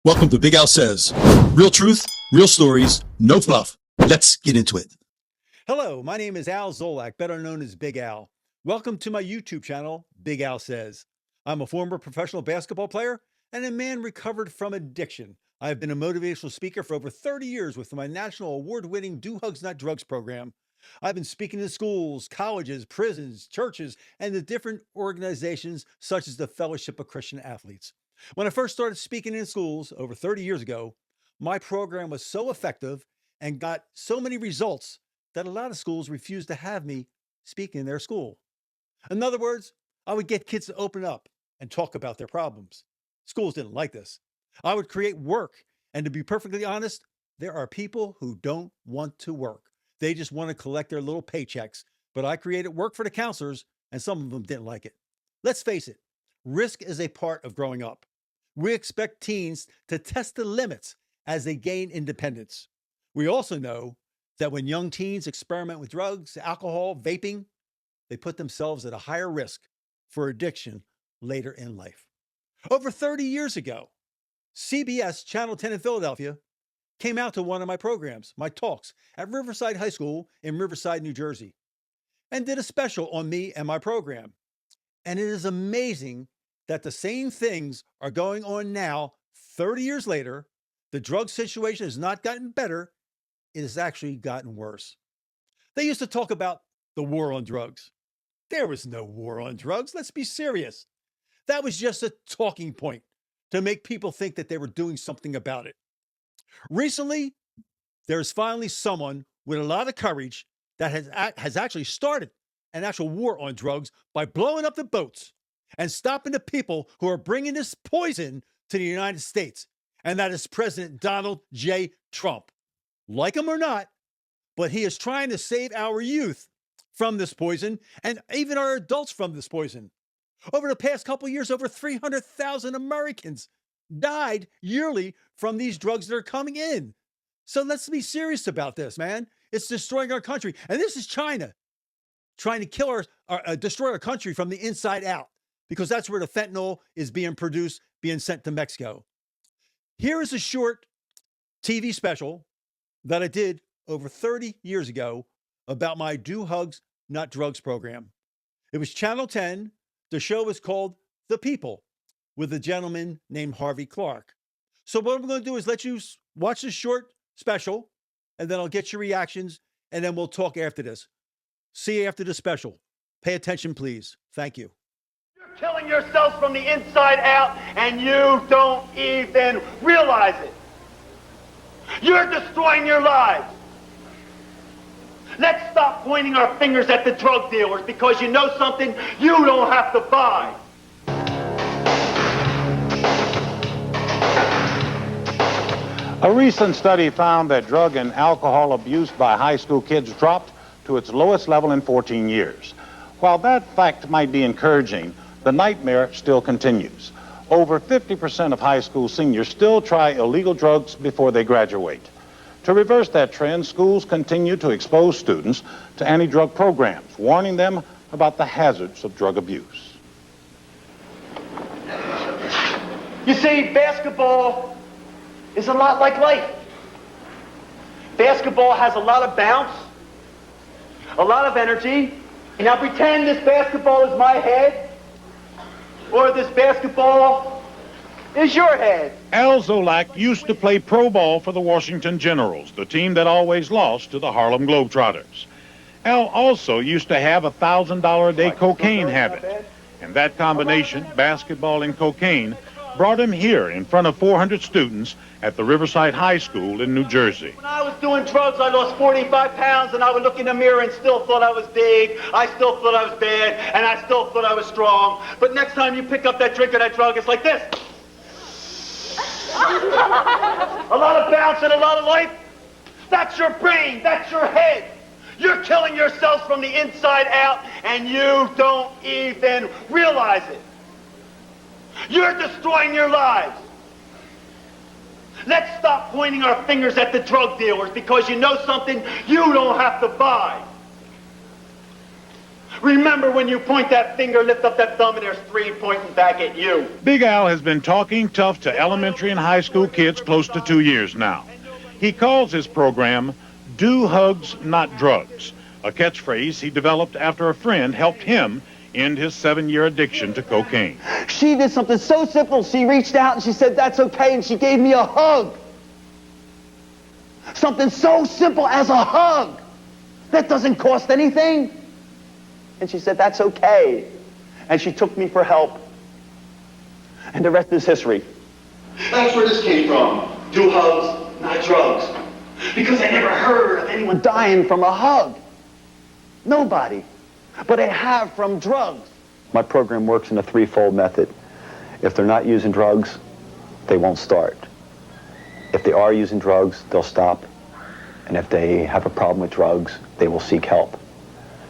Welcome to Big Al Says. Real truth, real stories, no fluff. Let's get into it. Hello, my name is Al Zolak, better known as Big Al. Welcome to my YouTube channel, Big Al Says. I'm a former professional basketball player and a man recovered from addiction. I've been a motivational speaker for over 30 years with my national award-winning Do Hugs Not Drugs program. I've been speaking in schools, colleges, prisons, churches, and the different organizations such as the Fellowship of Christian Athletes. When I first started speaking in schools over 30 years ago, my program was so effective and got so many results that a lot of schools refused to have me speak in their school. In other words, I would get kids to open up and talk about their problems. Schools didn't like this. I would create work, and to be perfectly honest, there are people who don't want to work. They just want to collect their little paychecks, but I created work for the counselors, and some of them didn't like it. Let's face it, risk is a part of growing up. We expect teens to test the limits as they gain independence. We also know that when young teens experiment with drugs, alcohol, vaping, they put themselves at a higher risk for addiction later in life. Over 30 years ago, CBS Channel 10 in Philadelphia came out to one of my programs, my talks, at Riverside High School in Riverside, New Jersey, and did a special on me and my program. And it is amazing that the same things are going on now, 30 years later. The drug situation has not gotten better. It has actually gotten worse. They used to talk about the war on drugs. There was no war on drugs. Let's be serious. That was just a talking point to make people think that they were doing something about it. Recently, there's finally someone with a lot of courage that has actually started an actual war on drugs by blowing up the boats and stopping the people who are bringing this poison to the United States. And that is President Donald J. Trump. Like him or not, but he is trying to save our youth from this poison and even our adults from this poison. Over the past couple of years, over 300,000 Americans died yearly from these drugs that are coming in. So let's be serious about this, man. It's destroying our country. And this is China trying to kill destroy our country from the inside out, because that's where the fentanyl is being produced, being sent to Mexico. Here is a short TV special that I did over 30 years ago about my Do Hugs Not Drugs program. It was Channel 10. The show was called The People, with a gentleman named Harvey Clark. So what I'm going to do is let you watch this short special, and then I'll get your reactions, and then we'll talk after this. See you after the special. Pay attention, please. Thank you. You're killing yourself from the inside out, and you don't even realize it. You're destroying your lives. Let's stop pointing our fingers at the drug dealers, because you know something, you don't have to buy. A recent study found that drug and alcohol abuse by high school kids dropped to its lowest level in 14 years. While that fact might be encouraging, the nightmare still continues. Over 50% of high school seniors still try illegal drugs before they graduate. To reverse that trend, schools continue to expose students to anti-drug programs, warning them about the hazards of drug abuse. You see, basketball is a lot like life. Basketball has a lot of bounce, a lot of energy. Now pretend this basketball is my head, or this basketball is your head. Al Zolak used to play pro ball for the Washington Generals, the team that always lost to the Harlem Globetrotters. Al also used to have a $1,000 a day cocaine habit. And that combination, basketball and cocaine, brought him here in front of 400 students at the Riverside High School in New Jersey. When I was doing drugs, I lost 45 pounds, and I would look in the mirror and still thought I was big, I still thought I was bad, and I still thought I was strong. But next time you pick up that drink or that drug, it's like this. A lot of bounce and a lot of life. That's your brain, that's your head. You're killing yourself from the inside out, and you don't even realize it. You're destroying your lives. Let's stop pointing our fingers at the drug dealers, because you know something, you don't have to buy. Remember, when you point that finger, lift up that thumb, and there's 3 pointing back at you. Big Al has been talking tough to elementary and high school kids close to 2 years now. He calls his program Do Hugs, Not Drugs, a catchphrase he developed after a friend helped him end his 7-year addiction to cocaine. She did something so simple. She reached out and she said, "That's okay," and she gave me a hug. Something so simple as a hug. That doesn't cost anything. And she said, "That's okay." And she took me for help. And the rest is history. That's where this came from. Do hugs, not drugs. Because I never heard of anyone dying from a hug. Nobody. But I have from drugs. My program works in a threefold method. If they're not using drugs, they won't start. If they are using drugs, they'll stop. And if they have a problem with drugs, they will seek help.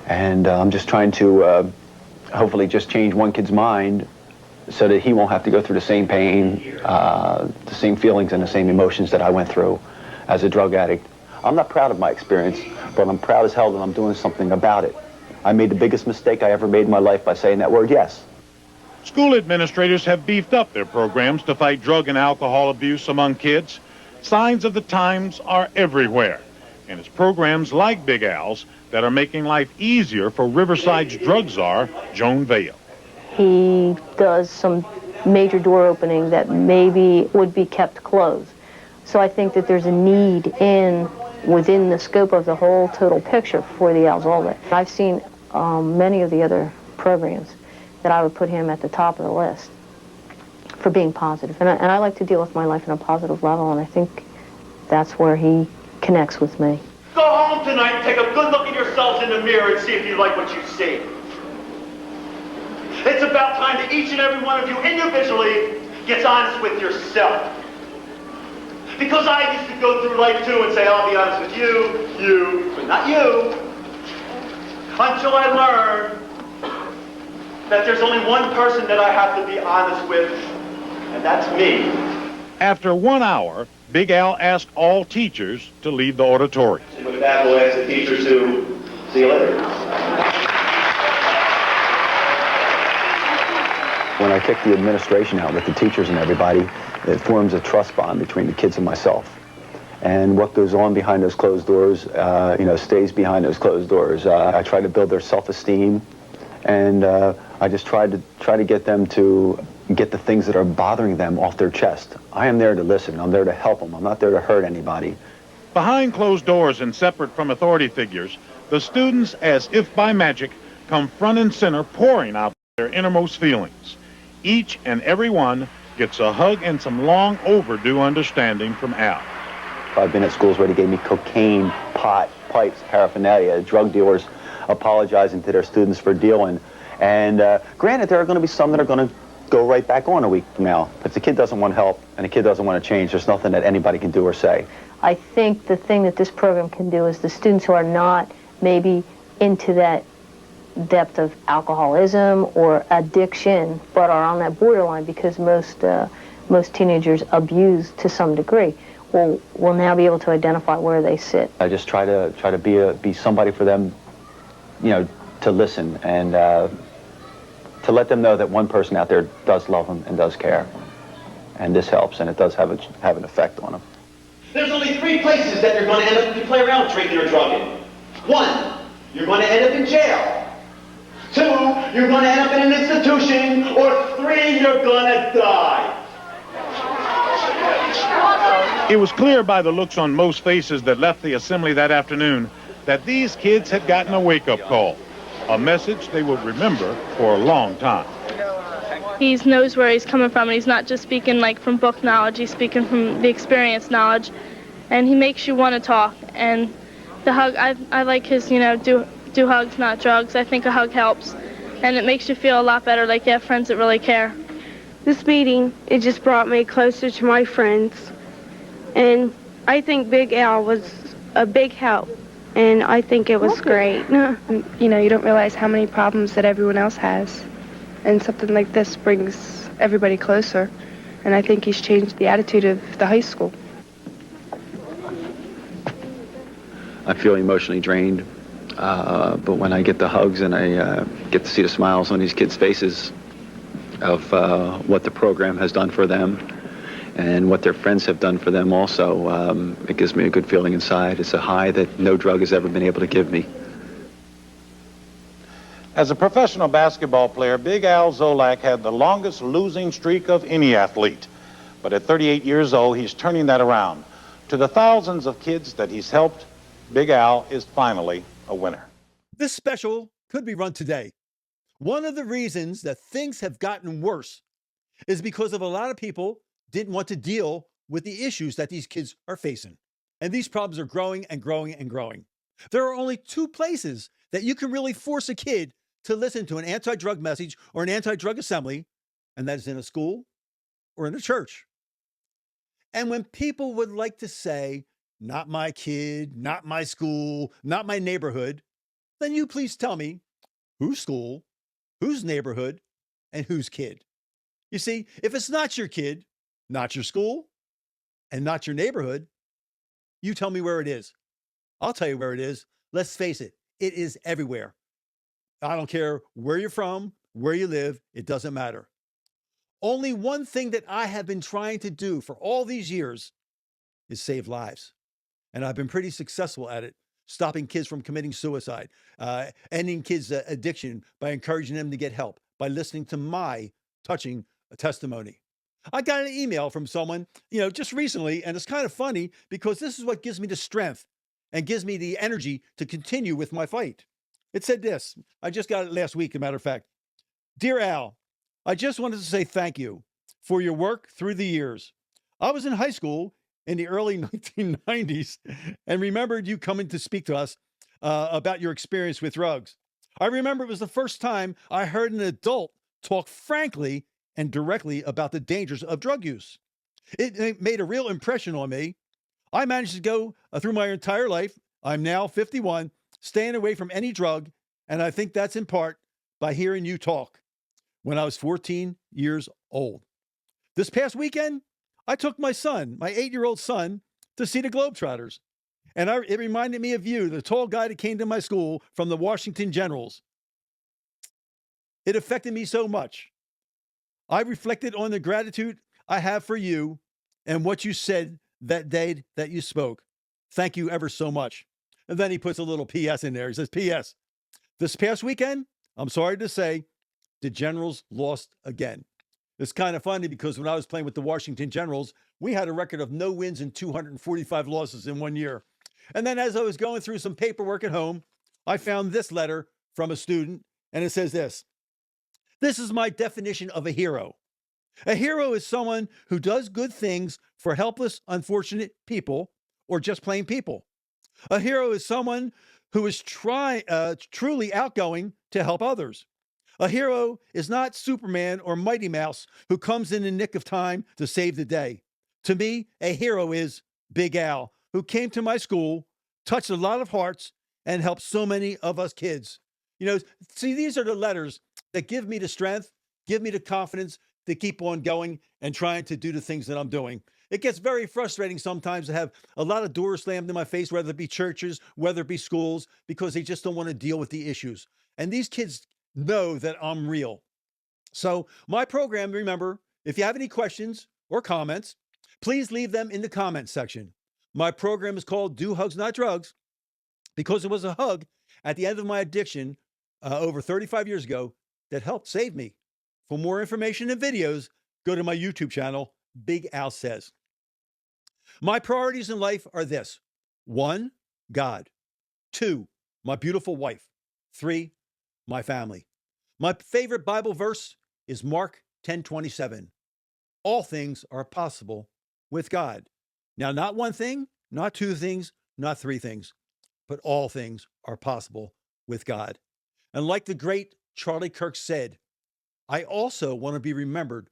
And I'm just trying to hopefully just change one kid's mind so that he won't have to go through the same pain, the same feelings and the same emotions that I went through as a drug addict. I'm not proud of my experience, but I'm proud as hell that I'm doing something about it. I made the biggest mistake I ever made in my life by saying that word yes. School administrators have beefed up their programs to fight drug and alcohol abuse among kids. Signs of the times are everywhere. And it's programs like Big Al's that are making life easier for Riverside's drug czar, Joan Vale. He does some major door opening that maybe would be kept closed. So I think that there's a need within the scope of the whole total picture for the Al Zolak. I've seen many of the other programs that I would put him at the top of the list for being positive. And I like to deal with my life on a positive level, and I think that's where he connects with me. Go home tonight and take a good look at yourselves in the mirror and see if you like what you see. It's about time that each and every one of you individually gets honest with yourself. Because I used to go through life too and say, "I'll be honest with you, but not you." Until I learned that there's only one person that I have to be honest with, and that's me. After 1 hour, Big Al asked all teachers to leave the auditorium. And with that, we'll ask the teachers to see you later. When I kick the administration out with the teachers and everybody, it forms a trust bond between the kids and myself. And what goes on behind those closed doors, stays behind those closed doors. I try to build their self-esteem, and I just try to get them to get the things that are bothering them off their chest. I am there to listen. I'm there to help them. I'm not there to hurt anybody. Behind closed doors and separate from authority figures, the students, as if by magic, come front and center, pouring out their innermost feelings. Each and every one gets a hug and some long overdue understanding from Al. I've been at schools where they gave me cocaine, pot, pipes, paraphernalia, drug dealers apologizing to their students for dealing. And granted, there are going to be some that are going to go right back on a week from now. If the kid doesn't want help and the kid doesn't want to change, there's nothing that anybody can do or say. I think the thing that this program can do is the students who are not maybe into that depth of alcoholism or addiction, but are on that borderline, because most teenagers abuse to some degree, will now be able to identify where they sit. I just try to be somebody for them, to listen and to let them know that one person out there does love them and does care, and this helps, and it does have an effect on them. There's only 3 places that you're going to end up if you play around with drinking or drugging. 1, you're going to end up in jail. 2, you're going to end up in an institution. Or 3, you're going to die. It was clear by the looks on most faces that left the assembly that afternoon that these kids had gotten a wake-up call, a message they would remember for a long time. He knows where he's coming from, and he's not just speaking like from book knowledge, he's speaking from the experience knowledge, and he makes you want to talk. And the hug, I like his, do hugs, not drugs. I think a hug helps, and it makes you feel a lot better, like you have friends that really care. This meeting, it just brought me closer to my friends, and I think Big Al was a big help, and I think it was great. You don't realize how many problems that everyone else has, and something like this brings everybody closer, and I think he's changed the attitude of the high school. I feel emotionally drained. But when I get the hugs and I get to see the smiles on these kids' faces of what the program has done for them and what their friends have done for them also, it gives me a good feeling inside. It's a high that no drug has ever been able to give me. As a professional basketball player, Big Al Zolak had the longest losing streak of any athlete. But at 38 years old, he's turning that around. To the thousands of kids that he's helped, Big Al is finally a winner. This special could be run today. One of the reasons that things have gotten worse is because of a lot of people didn't want to deal with the issues that these kids are facing. And these problems are growing and growing and growing. There are only two places that you can really force a kid to listen to an anti-drug message or an anti-drug assembly, and that is in a school or in a church. And when people would like to say, not my kid, not my school, not my neighborhood, then you please tell me whose school, whose neighborhood, and whose kid. You see, if it's not your kid, not your school, and not your neighborhood, you tell me where it is. I'll tell you where it is. Let's face it, it is everywhere. I don't care where you're from, where you live, it doesn't matter. Only one thing that I have been trying to do for all these years is save lives. And I've been pretty successful at it, stopping kids from committing suicide, ending kids' addiction by encouraging them to get help, by listening to my touching testimony. I got an email from someone, just recently, and it's kind of funny because this is what gives me the strength and gives me the energy to continue with my fight. It said this. I just got it last week, as a matter of fact. Dear Al, I just wanted to say thank you for your work through the years. I was in high school in the early 1990s and remembered you coming to speak to us about your experience with drugs. I remember it was the first time I heard an adult talk frankly and directly about the dangers of drug use. It made a real impression on me. I managed to go through my entire life. I'm now 51, staying away from any drug, and I think that's in part by hearing you talk when I was 14 years old. This past weekend, I took my son, my 8-year-old son, to see the Globetrotters. And it reminded me of you, the tall guy that came to my school from the Washington Generals. It affected me so much. I reflected on the gratitude I have for you and what you said that day that you spoke. Thank you ever so much. And then he puts a little P.S. in there. He says, P.S. This past weekend, I'm sorry to say, the Generals lost again. It's kind of funny because when I was playing with the Washington Generals, we had a record of no wins and 245 losses in 1 year. And then as I was going through some paperwork at home, I found this letter from a student, and it says this. This is my definition of a hero. A hero is someone who does good things for helpless, unfortunate people, or just plain people. A hero is someone who is truly outgoing to help others. A hero is not Superman or Mighty Mouse who comes in the nick of time to save the day. To me, a hero is Big Al, who came to my school, touched a lot of hearts, and helped so many of us kids. See, these are the letters that give me the strength, give me the confidence to keep on going and trying to do the things that I'm doing. It gets very frustrating sometimes to have a lot of doors slammed in my face, whether it be churches, whether it be schools, because they just don't want to deal with the issues. And these kids know that I'm real. So my program, remember, if you have any questions or comments, please leave them in the comments section. My program is called Do Hugs Not Drugs because it was a hug at the end of my addiction over 35 years ago that helped save me. For more information and videos, go to my YouTube channel, Big Al Says. My priorities in life are this. 1, God. 2, my beautiful wife. 3, my family. My favorite Bible verse is Mark 10:27. All things are possible with God. Now, not one thing, not two things, not three things, but all things are possible with God. And like the great Charlie Kirk said, I also want to be remembered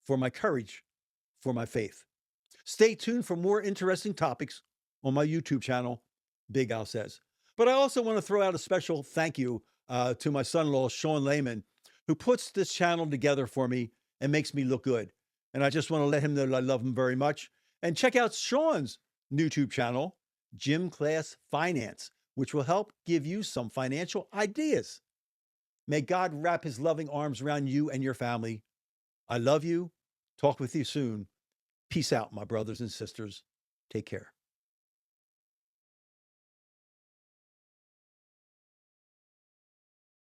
for my courage, for my faith. Stay tuned for more interesting topics on my YouTube channel, Big Al Says. But I also want to throw out a special thank you to my son-in-law, Sean Lehman, who puts this channel together for me and makes me look good. And I just want to let him know that I love him very much. And check out Sean's YouTube channel, Gym Class Finance, which will help give you some financial ideas. May God wrap his loving arms around you and your family. I love you. Talk with you soon. Peace out, my brothers and sisters. Take care.